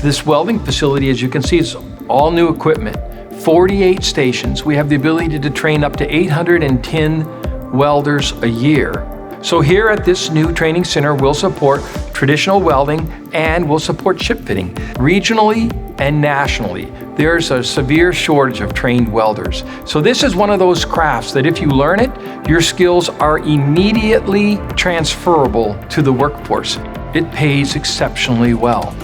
This welding facility, as you can see, is all new equipment, 48 stations. We have the ability to train up to 810 welders a year. So here at this new training center, we'll support traditional welding and we'll support ship fitting. Regionally and nationally, there's a severe shortage of trained welders. So this is one of those crafts that if you learn it, your skills are immediately transferable to the workforce. It pays exceptionally well.